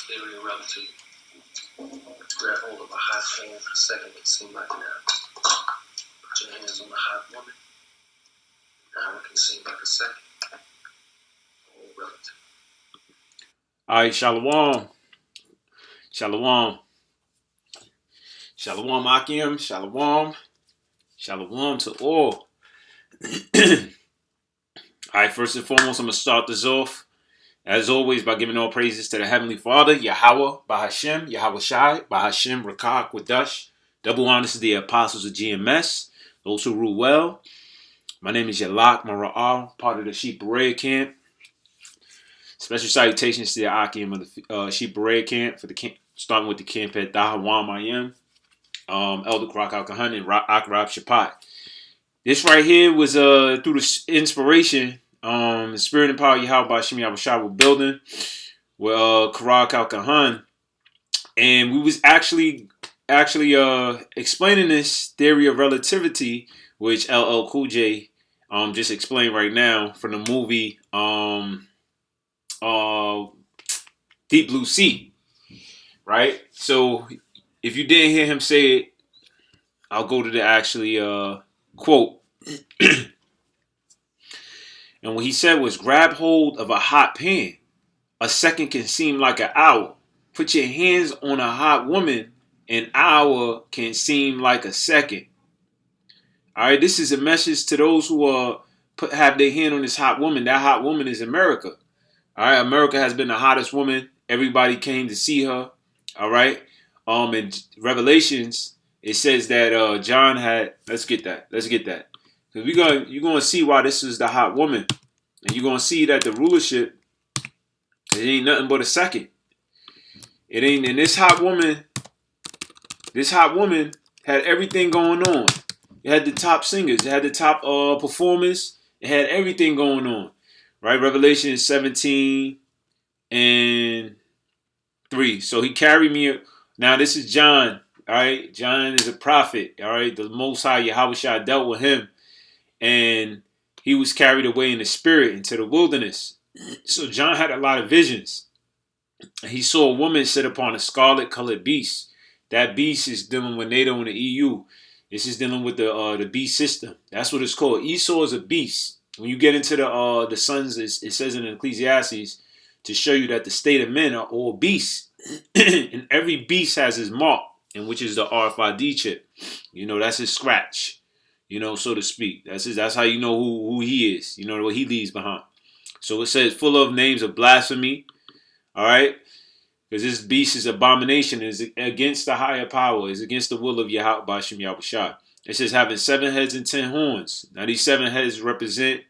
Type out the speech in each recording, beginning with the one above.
Einstein's theory of relativity. Grab hold of a hot hand for a second, it seemed like an hour. Put your hands on the hot woman. Now it can seem like a second. All relative. All right, shalom, shalom, shalom, Akim, shalom, shalom to all. All right, first and foremost, I'm gonna start this off, as always, by giving all praises to the Heavenly Father, Yahweh, Bahashem, Yahweh Shai, Bahashem, Rakak, Wadash. Double honors to the apostles of GMS, those who rule well. My name is Yalak Mara'al, part of the Sheep Parade Camp. Special salutations to the Akim of the Sheep Parade Camp, for the camp, starting with the camp at Dahawam Ayim, Elder Krak Al Kahan, and Akrab Shapat. This right here was through the inspiration, the Spirit and Power Yahweh Bahashem Yahweh Shai were building with Krak Al Kahan, and we was actually explaining this theory of relativity, which LL Cool J just explained right now from the movie Deep Blue Sea, right? So if you didn't hear him say it, I'll go to the actually quote. And what he said was, grab hold of a hot pan. A second can seem like an hour. Put your hands on a hot woman. An hour can seem like a second. All right, this is a message to those who have their hand on this hot woman. That hot woman is America. All right, America has been the hottest woman. Everybody came to see her. All right, in Revelations, it says that John had. Let's get that. Because you're gonna see why this is the hot woman, and you're gonna see that the rulership, it ain't nothing but a second. It ain't. And this hot woman had everything going on. It had the top singers. It had the top performers. It had everything going on. Right? Revelation 17 and 3. So he carried me. Now this is John. All right? John is a prophet. All right? The Most High Yahweh Shai dealt with him. And he was carried away in the spirit into the wilderness. So John had a lot of visions. He saw a woman sit upon a scarlet-colored beast. That beast is dealing with NATO and the EU. This is dealing with the beast system. That's what it's called. Esau is a beast. When you get into the sons, it says in Ecclesiastes to show you that the state of men are all beasts. And every beast has his mark, and which is the RFID chip. You know, that's his scratch. You know, so to speak. That's how you know who he is. You know what he leaves behind. So it says full of names of blasphemy. All right. Because this beast is abomination, is against the higher power, is against the will of Yahweh Bashim Yahweh Shai. It says having 7 heads and 10 horns. Now these 7 heads represent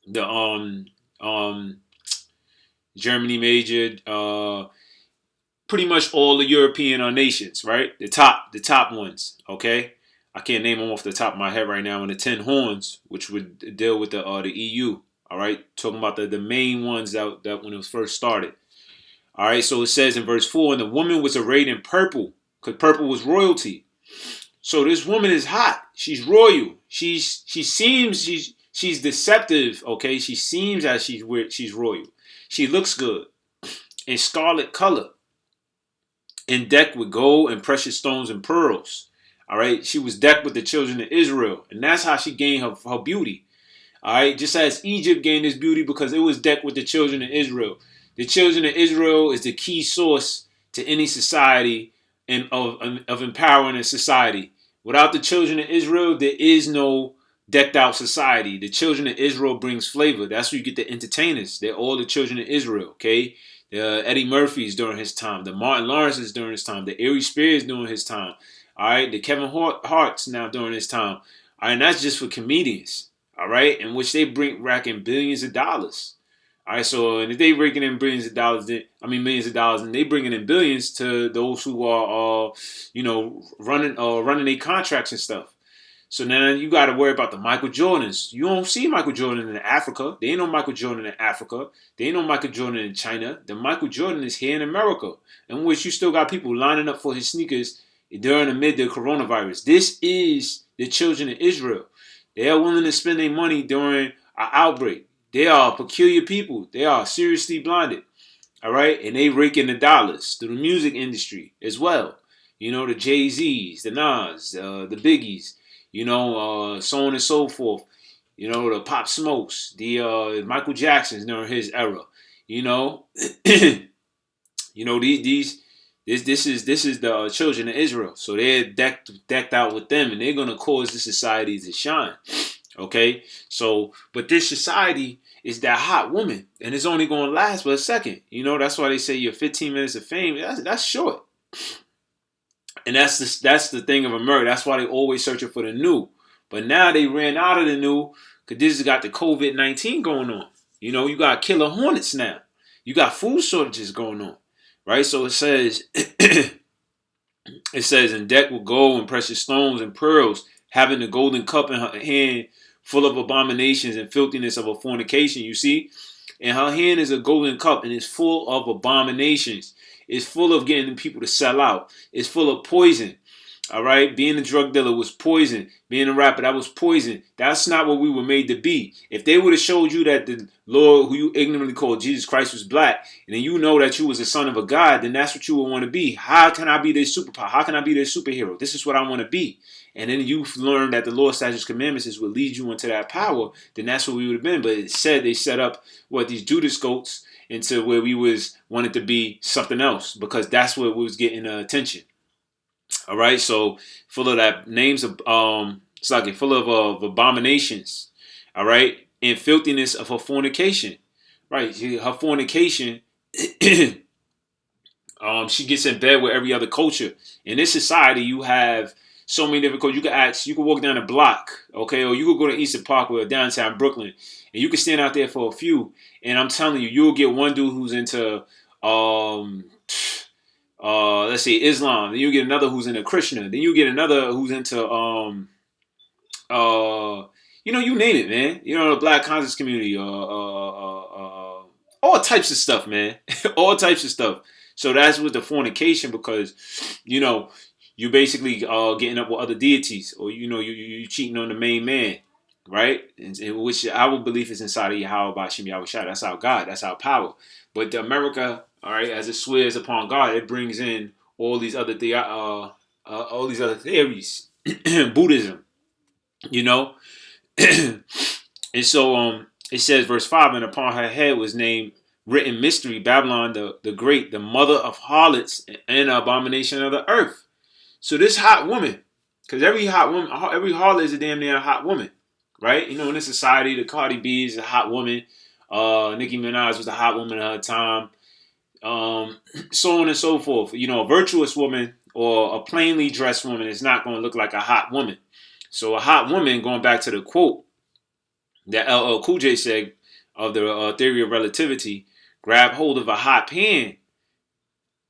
the Germany major, pretty much all the European nations, right? The top ones, okay? I can't name them off the top of my head right now. And the 10 horns, which would deal with the EU, all right? Talking about the main ones that when it was first started. All right, so it says in verse 4, and the woman was arrayed in purple, because purple was royalty. So this woman is hot. She's royal. She seems she's deceptive. Okay, she seems as she's royal. She looks good in scarlet color, and decked with gold and precious stones and pearls. All right, she was decked with the children of Israel, and that's how she gained her beauty. All right, just as Egypt gained its beauty because it was decked with the children of Israel. The children of Israel is the key source to any society and of empowering a society. Without the children of Israel, there is no decked out society. The children of Israel brings flavor. That's where you get the entertainers. They're all the children of Israel, okay? The Eddie Murphys during his time. The Martin Lawrence's during his time. The Ari Spears during his time. All right? The Kevin Hart's now during his time. All right? And that's just for comedians. All right? In which they rack in billions of dollars. All right, so and if they breaking in millions of dollars, and they bringing in billions to those who are, running their contracts and stuff. So now you got to worry about the Michael Jordans. You don't see Michael Jordan in Africa. They ain't no Michael Jordan in Africa. They ain't no Michael Jordan in China. The Michael Jordan is here in America, in which you still got people lining up for his sneakers during the mid of coronavirus. This is the children of Israel. They are willing to spend their money during an outbreak. They are peculiar people. They are seriously blinded. All right, and they rake in the dollars through the music industry as well. You know, the Jay-Z's, the Nas, the Biggies, so on and so forth. You know, the Pop Smokes, the Michael Jacksons during his era. You know, these this is the children of Israel. So they're decked out with them, and they're gonna cause the society to shine. Okay, so but this society is that hot woman, and it's only gonna last for a second. That's why they say your 15 minutes of fame. That's short, and that's the thing of America. That's why they always searching for the new. But now they ran out of the new because this has got the COVID-19 going on. You got killer hornets now. You got food shortages going on, right? So it says in deck with gold and precious stones and pearls, having the golden cup in her hand, full of abominations and filthiness of a fornication. You see, and her hand is a golden cup, and it's full of abominations. It's full of getting people to sell out. It's full of poison. All right, being a drug dealer was poison. Being a rapper, that was poison. That's not what we were made to be. If they would have showed you that the Lord, who you ignorantly called Jesus Christ, was black, and then you know that you was the son of a God, then that's what you would want to be. How can I be their superpower? How can I be their superhero? This is what I want to be. And then you've learned that the Lord, statutes, commandments is what leads you into that power. Then that's what we would have been. But it said they set up these Judas goats into where we wanted to be something else, because that's what was getting attention. All right, so full of that names of it's like full of abominations. All right, and filthiness of her fornication. Right, her fornication. She gets in bed with every other culture. In this society, you have so many different cultures. You could walk down a block, okay, or you could go to Eastern Park or downtown Brooklyn, and you can stand out there for a few. And I'm telling you, you'll get one dude who's into let's say Islam. Then you get another who's into Krishna. Then you get another who's into you name it, man. The Black conscious community, all types of stuff, man. All types of stuff. So that's with the fornication, because you basically getting up with other deities, or you cheating on the main man, right? And which our belief is inside of Yahweh Bashim Yahweh Shai. That's our God. That's our power. But America, all right, as it swears upon God, it brings in all these other theories, Buddhism, and so it says, verse 5, and upon her head was named written mystery, Babylon the Great, the mother of harlots and abomination of the earth. So this hot woman, because every harlot is a damn near hot woman, right? In this society, the Cardi B is a hot woman. Nicki Minaj was a hot woman at her time. So on and so forth. A virtuous woman or a plainly dressed woman is not going to look like a hot woman. So a hot woman, going back to the quote that LL Cool J said of the theory of relativity, grab hold of a hot pan.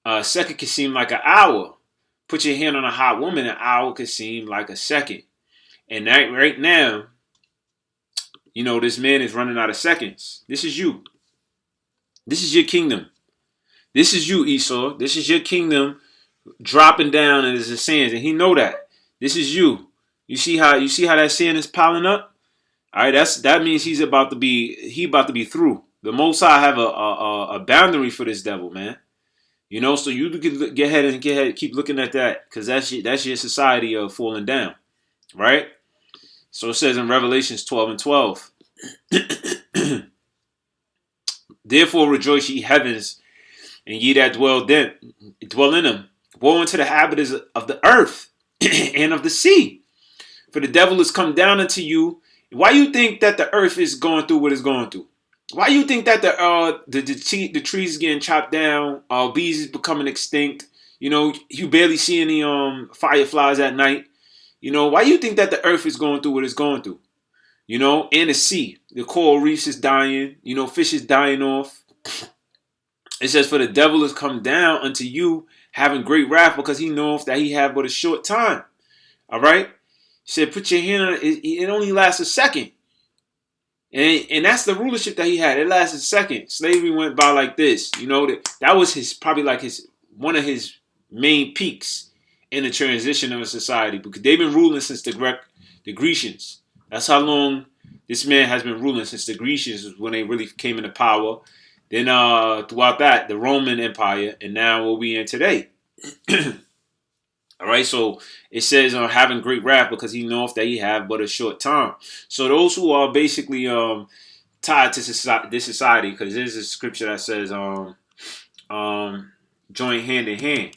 A second can seem like an hour. Put your hand on a hot woman, an hour could seem like a second. And that right now, this man is running out of seconds. This is you. This is your kingdom. This is you, Esau. This is your kingdom dropping down into the sands, and he know that. This is you. You see how that sand is piling up? All right, that means he about to be through. The Most High have a boundary for this devil, man. So you can get ahead, keep looking at that, because that's your society of falling down, right? So it says in Revelations 12:12, therefore rejoice ye heavens, and ye that dwell in them. Woe unto the inhabitants of the earth and of the sea, for the devil is come down unto you. Why you think that the earth is going through what it's going through? Why you think that the trees is getting chopped down? Bees is becoming extinct. You barely see any fireflies at night. Why you think that the earth is going through what it's going through? And the sea, the coral reefs is dying. Fish is dying off. It says, for the devil has come down unto you, having great wrath, because he knoweth that he have but a short time. All right? He said, put your hand on it. It only lasts a second. And that's the rulership that he had. It lasted a second. Slavery went by like this. That was probably one of his main peaks in the transition of a society, because they've been ruling since the Grecians. That's how long this man has been ruling, since the Grecians, when they really came into power. Then throughout that, the Roman Empire, and now what we in today. All right, so it says having great wrath because he knoweth that he have but a short time. So those who are basically tied to this society, because there's a scripture that says join hand in hand.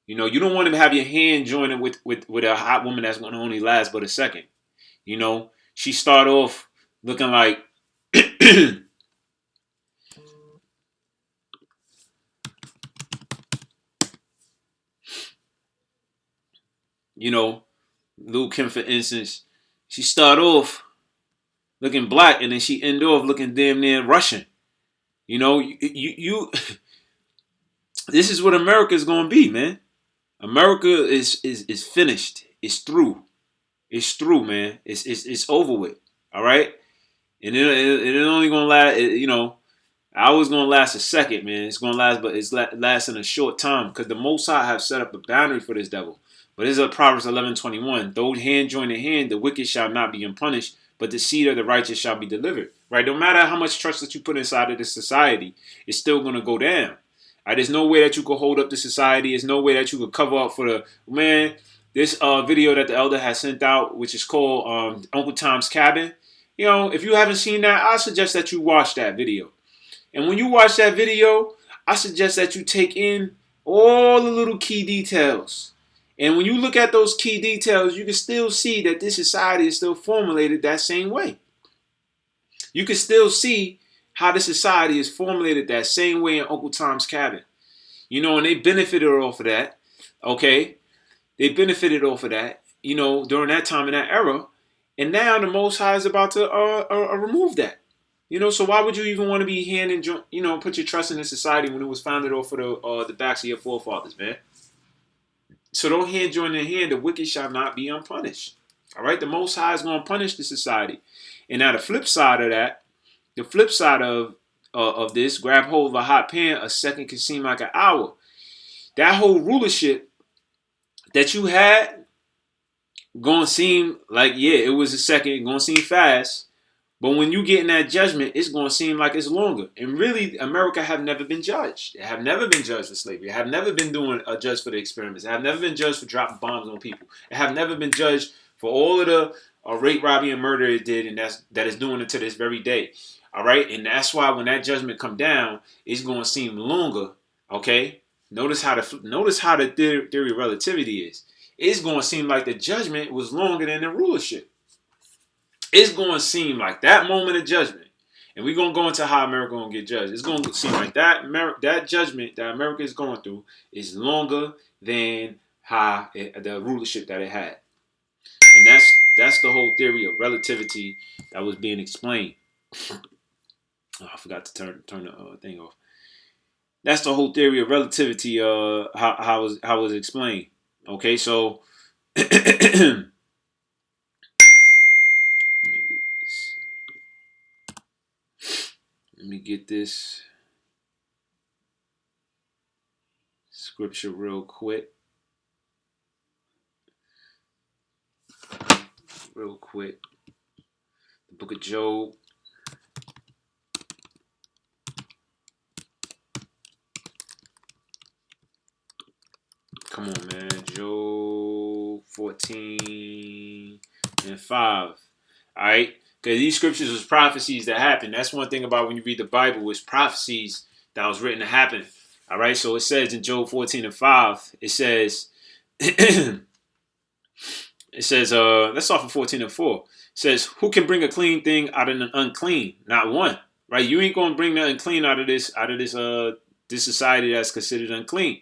You know, you don't want to have your hand joining with a hot woman that's going to only last but a second. You know, she start off looking like, you know, Lil Kim, for instance, she start off looking black and then she end off looking damn near Russian. You know, you this is what America is going to be, man. America is finished. It's through. It's through, man. It's over with. All right, and it only gonna last. You know, I was gonna last a second, man. It's gonna last, but it's lasting a short time because the Most High have set up a boundary for this devil. But this is Proverbs 11:21. Though hand join in hand, the wicked shall not be unpunished, but the seed of the righteous shall be delivered. Right? No matter how much trust that you put inside of this society, it's still gonna go down. Right? There's no way that you could hold up the society. There's no way that you could cover up for the man. This video that the elder has sent out, which is called Uncle Tom's Cabin. You know, if you haven't seen that, I suggest that you watch that video. And when you watch that video, I suggest that you take in all the little key details. And when you look at those key details, you can still see that this society is still formulated that same way. You can still see how the society is formulated that same way in Uncle Tom's Cabin. You know, and they benefited off of that. Okay? They benefited off of that, you know, during that time in that era. And now the Most High is about to remove that. You know, so why would you even want to be hand and you know, put your trust in this society when it was founded off of the backs of your forefathers, man? So don't hand join in hand. The wicked shall not be unpunished. All right, the Most High is going to punish the society. And now the flip side of that, the flip side of this, grab hold of a hot pan. A second can seem like an hour. That whole rulership that you had gonna seem like, yeah, it was a second, gonna seem fast. But when you get in that judgment, it's going to seem like it's longer. And really, America have never been judged. They have never been judged for slavery. They have never been doing a judge for the experiments. They have never been judged for dropping bombs on people. They have never been judged for all of the rape, robbery, and murder it did, and that is doing it to this very day. All right? And that's why when that judgment come down, it's going to seem longer. Okay? Notice how the theory of relativity is. It's going to seem like the judgment was longer than the rulership. It's going to seem like that moment of judgment, and we're going to go into how America going to get judged. It's going to seem like that judgment that America is going through is longer than the rulership that it had. And that's the whole theory of relativity that was being explained. Oh, I forgot to turn the thing off. That's the whole theory of relativity. How it was explained. Okay, so let me get this scripture real quick. The book of Job. Come on, man. Job 14 and 5. All right? Because these scriptures was prophecies that happened. That's one thing about when you read the Bible, is prophecies that was written to happen. All right? So it says in Job 14 and 5, it says, let's start from 14 and 4. It says, who can bring a clean thing out of an unclean? Not one. Right? You ain't going to bring the unclean out of this society that's considered unclean.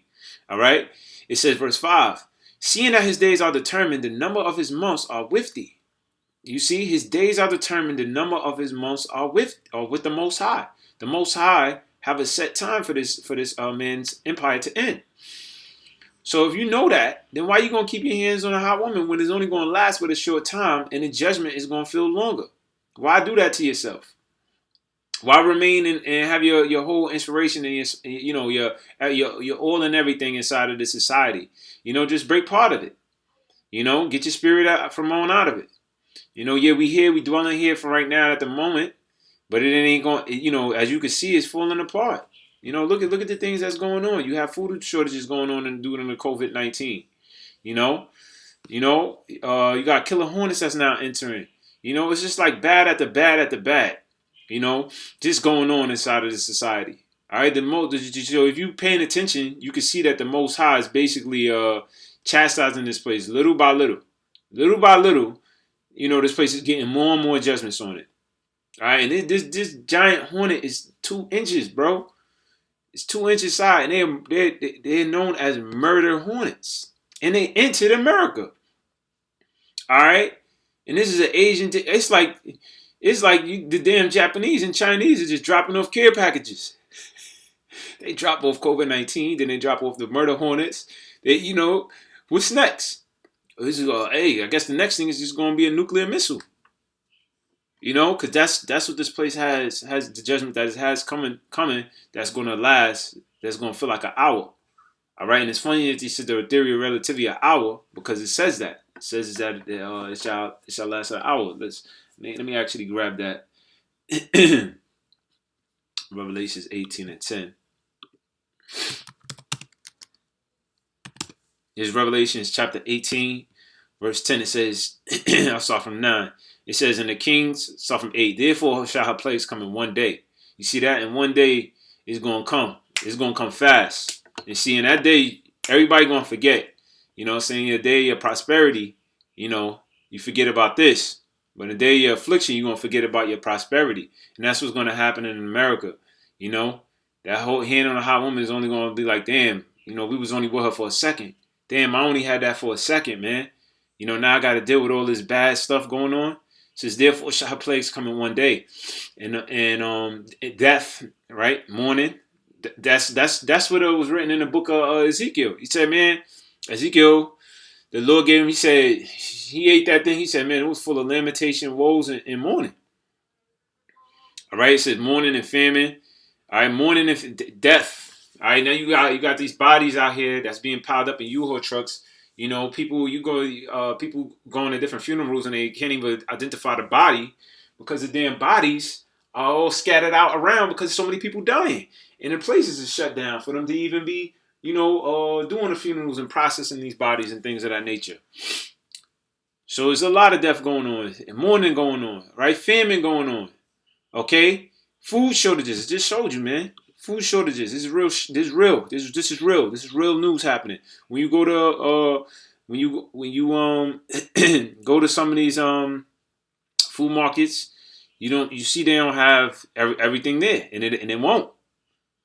All right? It says, verse 5, seeing that his days are determined, the number of his months are with thee. You see, his days are determined, the number of his months are with the Most High. The Most High have a set time for this man's empire to end. So if you know that, then why are you going to keep your hands on a hot woman when it's only going to last for a short time and the judgment is going to feel longer? Why do that to yourself? Why remain and have your whole inspiration and your all and everything inside of the society? You know, just break part of it. You know, get your spirit out from on out of it. Yeah, we dwelling here for right now at the moment, but it ain't going. As you can see, it's falling apart. Look at the things that's going on. You have food shortages going on and due to the COVID-19. You know, you got killer hornets that's now entering. It's just like bad at the bad at the bad. You know, just going on inside of the society. All right, so if you paying attention, you can see that the Most High is basically chastising this place little by little. This place is getting more and more judgments on it. All right, and this giant hornet is 2 inches, bro. It's 2 inches high, and they're known as murder hornets, and they entered America. All right, and this is an Asian. It's like the damn Japanese and Chinese are just dropping off care packages. They drop off COVID-19, then they drop off the murder hornets. What's next? Hey, I guess the next thing is just going to be a nuclear missile. Because that's what this place has the judgment that it has coming. That's going to last. That's going to feel like an hour. All right, and it's funny that you said the theory of relativity an hour because it says that. It says that it shall last an hour. Let me actually grab that. Revelations 18:10. It's Revelations chapter 18, verse 10. It says, I'll start from 9. It says, and the kings, start from 8. Therefore shall her plagues come in one day. You see that? And one day is going to come. It's going to come fast. And see, in that day, everybody going to forget. Saying your day of prosperity, you forget about this. But the day of your affliction, you're going to forget about your prosperity. And that's what's going to happen in America. That whole hand on a hot woman is only going to be like, damn, we was only with her for a second. Damn, I only had that for a second, man. Now I got to deal with all this bad stuff going on. It says, therefore shall her plagues come in one day. And death, right? Mourning. That's what it was written in the book of Ezekiel. He said, man, Ezekiel, the Lord gave him, he said, he ate that thing. He said, man, it was full of lamentation, woes, and mourning. All right, it says mourning and famine. All right, mourning and death. All right, now you got these bodies out here that's being piled up in U-Haul trucks. People going to different funerals and they can't even identify the body because the damn bodies are all scattered out around because so many people dying. And the places are shut down for them to even be, doing the funerals and processing these bodies and things of that nature. So there's a lot of death going on, and mourning going on, right? Famine going on. Okay? Food shortages. It just showed you, man. Food shortages. This is real. This is real. This is real. This is real news happening. When you go to when you go to some of these food markets, you see they don't have everything there, and it won't.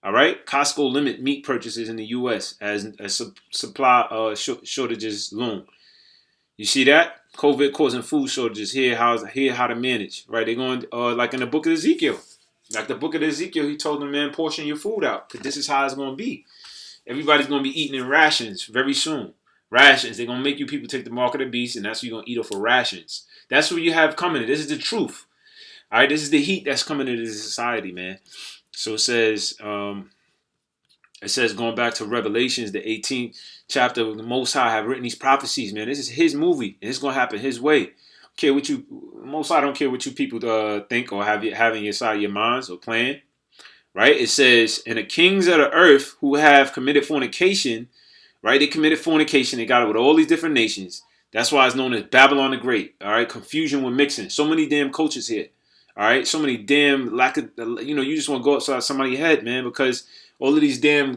All right. Costco limit meat purchases in the U.S. as supply shortages loom. You see that? COVID causing food shortages. Here how to manage. Right? They're going like in the book of Ezekiel. Like the book of Ezekiel, he told them, man, portion your food out. Because this is how it's going to be. Everybody's going to be eating in rations very soon. Rations. They're going to make you people take the mark of the beast, and that's what you're going to eat off of rations. That's what you have coming. This is the truth. All right? This is the heat that's coming into this society, man. So it says going back to Revelations, the 18th chapter, the Most High have written these prophecies, man. This is his movie, and it's going to happen his way. Most High don't care what you people think or have in your side of your minds or plan, right? It says, and the kings of the earth who have committed fornication, right? They committed fornication. They got it with all these different nations. That's why it's known as Babylon the Great, all right? Confusion with mixing. So many damn cultures here, all right? So many damn lack of, you just want to go upside somebody's head, man, because all of these damn,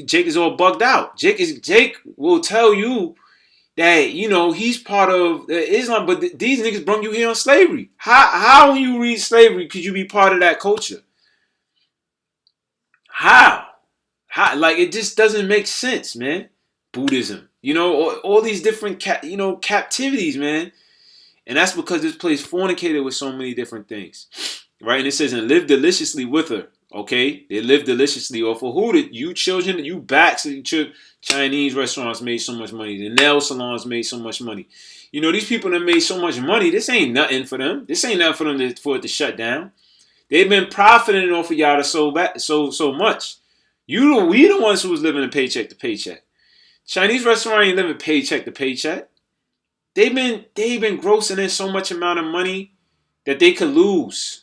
Jake is all bugged out. Jake will tell you that, he's part of Islam, but these niggas brought you here on slavery. How when you read slavery could you be part of that culture? How? Like, it just doesn't make sense, man. Buddhism, all these different, captivities, man. And that's because this place fornicated with so many different things, right? And it says, and live deliciously with her. Okay, they live deliciously off of who? You children, you backs. Chinese restaurants made so much money. The nail salons made so much money. These people that made so much money, this ain't nothing for them. This ain't nothing for them for it to shut down. They've been profiting off of y'all so much. We the ones who was living a paycheck to paycheck. Chinese restaurant ain't living paycheck to paycheck. they've been grossing in so much amount of money that they could lose.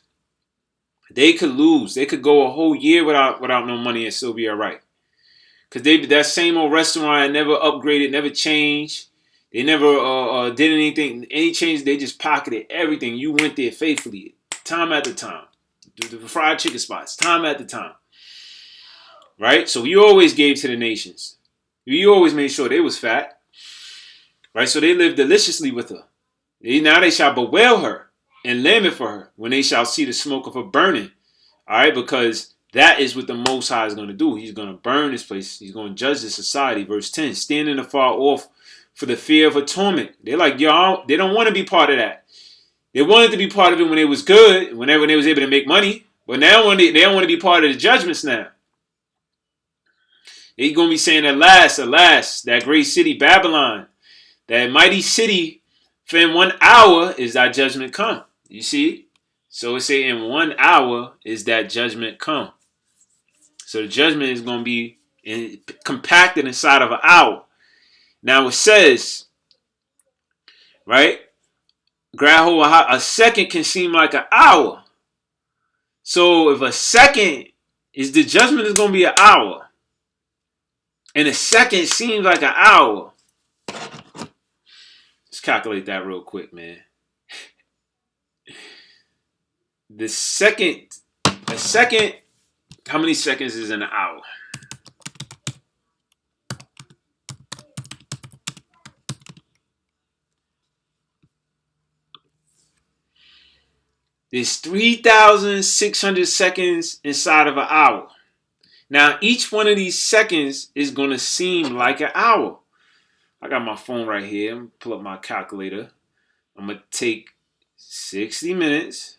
They could lose. They could go a whole year without no money and still be all right. Cause that same old restaurant never upgraded, never changed. They never did any change. They just pocketed everything. You went there faithfully, time after time. The fried chicken spots, time after time. Right. So you always gave to the nations. You always made sure they was fat. Right. So they lived deliciously with her. Now they shall bewail her and lament for her when they shall see the smoke of her burning. All right, because that is what the Most High is going to do. He's going to burn this place. He's going to judge the society. Verse 10, standing afar off for the fear of a torment. They're like, y'all, they don't want to be part of that. They wanted to be part of it when it was good, whenever they was able to make money. But now they don't want to be part of the judgments now. They're going to be saying, alas, that great city, Babylon, that mighty city, for in 1 hour is thy judgment come. You see? So it say in 1 hour is that judgment come. So the judgment is going to be compacted inside of an hour. Now it says, right? A second can seem like an hour. So if a second is the judgment is going to be an hour, and a second seems like an hour. Let's calculate that real quick, man. A second, how many seconds is in an hour? There's 3,600 seconds inside of an hour. Now, each one of these seconds is going to seem like an hour. I got my phone right here. I'm going to pull up my calculator. I'm going to take 60 minutes.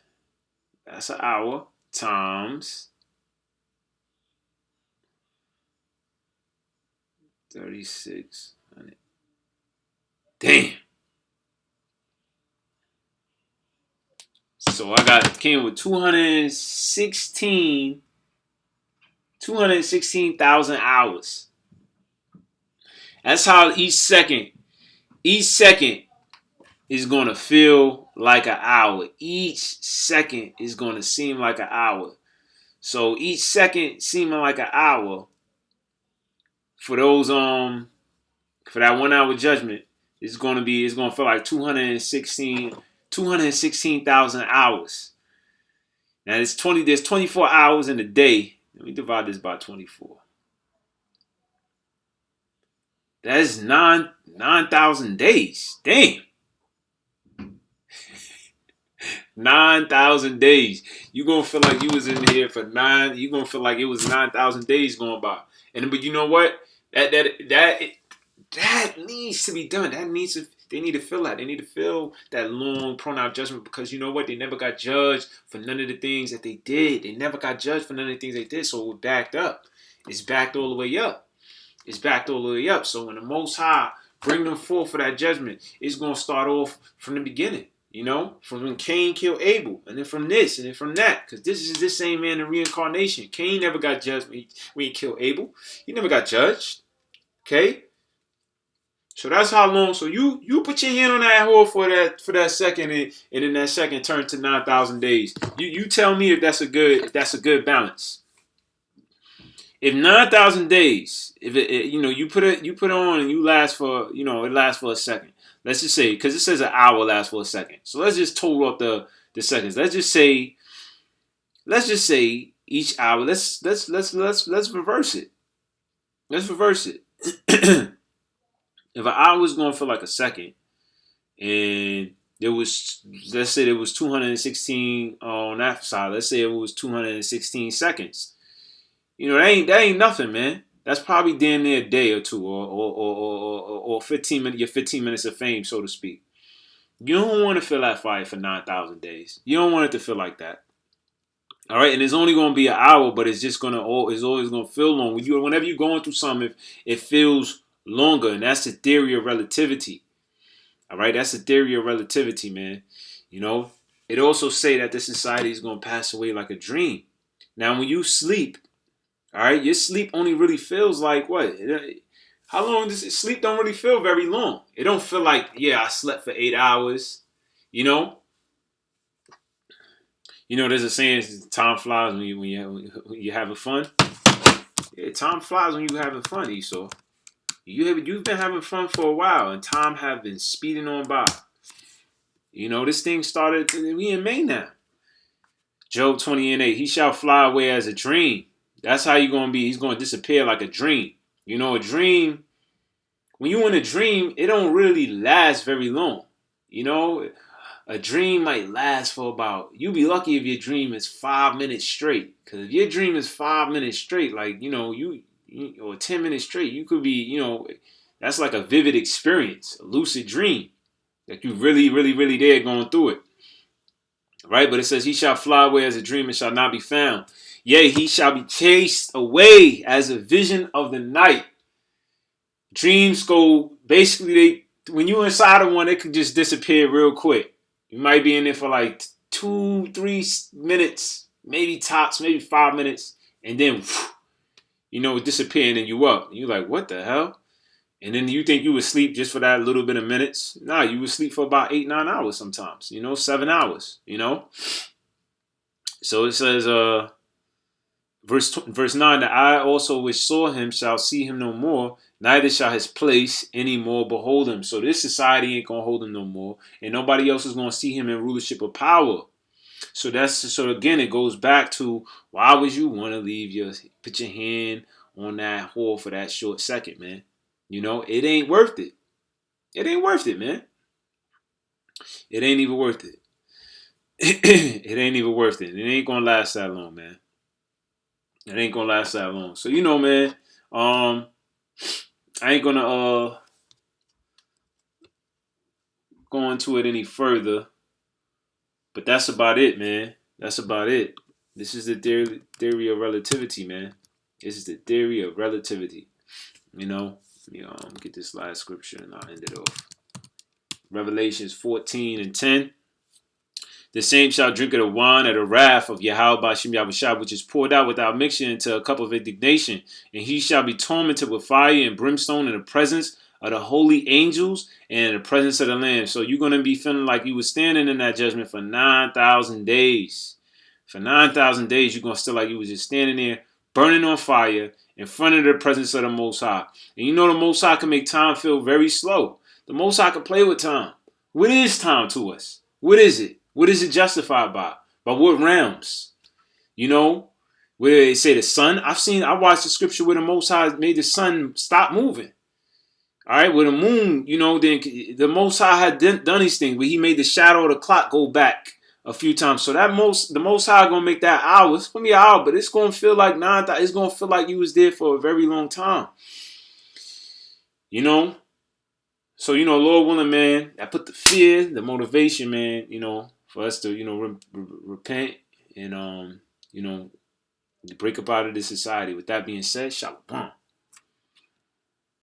That's an hour. Times 3,600. Damn. So I came with 216,000 hours. That's how each second is going to feel like an hour. Each second is going to seem like an hour. So each second seeming like an hour for those for that 1 hour judgment it's going to feel like 216,000 hours. Now there's 24 hours in a day. Let me divide this by 24. That's 9,000 days. Damn. 9,000 days. You're going to feel like you was in here for you're going to feel like it was 9,000 days going by. But you know what? That needs to be done. They need to feel that. They need to feel that long, pronoun judgment because you know what? They never got judged for none of the things that they did. They never got judged for none of the things they did. So we're backed up. It's backed all the way up. So when the Most High bring them forth for that judgment, it's going to start off from the beginning. You know, from when Cain killed Abel, and then from this, and then from that. Because this is this same man in reincarnation. Cain never got judged when he killed Abel. He never got judged. Okay? So that's how long. So you put your hand on that hole for that second, and then that second turned to 9,000 days. You tell me if that's a good balance. If 9,000 days, if you put it on and you last for it lasts for a second. Let's just say because it says an hour lasts for a second. So let's just total up the seconds. Let's just say each hour. Let's reverse it. Let's reverse it. If an hour was going to feel like a second, and let's say there was 216 on that side. Let's say it was 216 seconds. That ain't nothing, man. That's probably damn near a day or two, or 15 minutes, your 15 minutes of fame, so to speak. You don't want to feel that fire for 9,000 days. You don't want it to feel like that. All right, and it's only going to be an hour, but it's always going to feel long. Whenever you're going through something, it feels longer, and that's the theory of relativity. All right, that's the theory of relativity, man. It also say that this society is going to pass away like a dream. Now, when you sleep, all right, your sleep only really feels like what? How long does it sleep? Don't really feel very long. It don't feel like, yeah, I slept for 8 hours. You know, there's a saying, time flies when you're having fun. Yeah, time flies when you're having fun, Esau. You've been having fun for a while, and time have been speeding on by. This thing started. We in May now. Job 20:8. He shall fly away as a dream. That's how you're gonna be. He's gonna disappear like a dream. A dream. When you in a dream, it don't really last very long. You know, a dream might last for about. You be lucky if your dream is 5 minutes straight. Because if your dream is 5 minutes straight, like you or 10 minutes straight, you could be. That's like a vivid experience, a lucid dream. Like you really, really, really there going through it. Right? But it says, he shall fly away as a dream and shall not be found. Yea, he shall be chased away as a vision of the night. Dreams go, basically, when you're inside of one, it could just disappear real quick. You might be in there for like 2-3 minutes, maybe tops, maybe 5 minutes, and then, it disappear, and then you up. And you're like, what the hell? And then you think you would sleep just for that little bit of minutes. Nah, you would sleep for about 8-9 hours sometimes, 7 hours, So it says, verse 9, the eye also which saw him shall see him no more, neither shall his place any more behold him. So this society ain't going to hold him no more, and nobody else is going to see him in rulership or power. So again, it goes back to, why would you want to put your hand on that whore for that short second, man? It ain't worth it. It ain't worth it, man. It ain't even worth it. It ain't even worth it. It ain't gonna last that long, man. It ain't gonna last that long. So man, I ain't gonna go into it any further. But that's about it, man. That's about it. This is the theory of relativity, man. This is the theory of relativity. Get this last scripture and I'll end it off. Revelations 14:10. The same shall drink of the wine of the wrath of Yahweh Bashim Yahushua, which is poured out without mixture into a cup of indignation. And he shall be tormented with fire and brimstone in the presence of the holy angels and in the presence of the Lamb. So you're going to be feeling like you were standing in that judgment for 9,000 days. For 9,000 days, you're going to feel like you was just standing there, burning on fire in front of the presence of the Most High. And the Most High can make time feel very slow. The Most High can play with time. What is time to us? What is it? What is it justified by? By what realms? Where they say the sun. I watched the scripture where the Most High made the sun stop moving. All right, with the moon, then the Most High had done these things where he made the shadow of the clock go back a few times. So the Most High gonna make that hour. It's gonna be an hour, but it's gonna feel like 9,000. It's gonna feel like you was there for a very long time. So Lord willing, man, I put the fear, the motivation, man, for us to repent and break up out of this society. With that being said, shalom.